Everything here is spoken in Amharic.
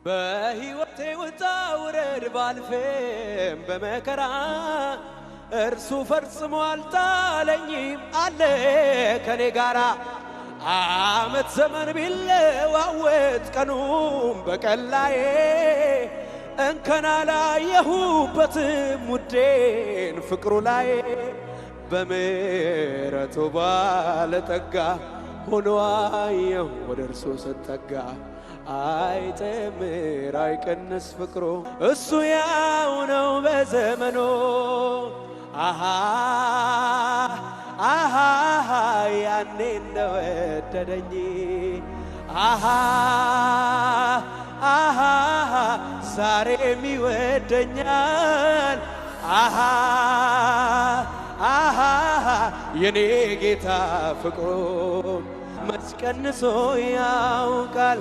በሕይወቴ ውጣ ውረድ ባልፌም በመከራ እርሱ ፈጽሞ አልጣለኝም አለ ከኔ ጋራ። ዓመት ዘመን ቢለዋወጥ ቀኑም በቀላዬ እንከን አላየሁበትም ውዴን ፍቅሩ ላይ። በምሕረቱ ባለጠጋ ሆኖ አየሁ ወደ እርሱ ስጠጋ። አይጨምር አይቀንስ ፍቅሩ እሱ ያው ነው በዘመኑ። አሃ አሃ ያኔ እንደወደደኝ አሃ አሃ ዛሬም ይወደኛል። አሃ አሃ የኔ ጌታ ፍቅሩ መች ቀንሶ ያውቃል።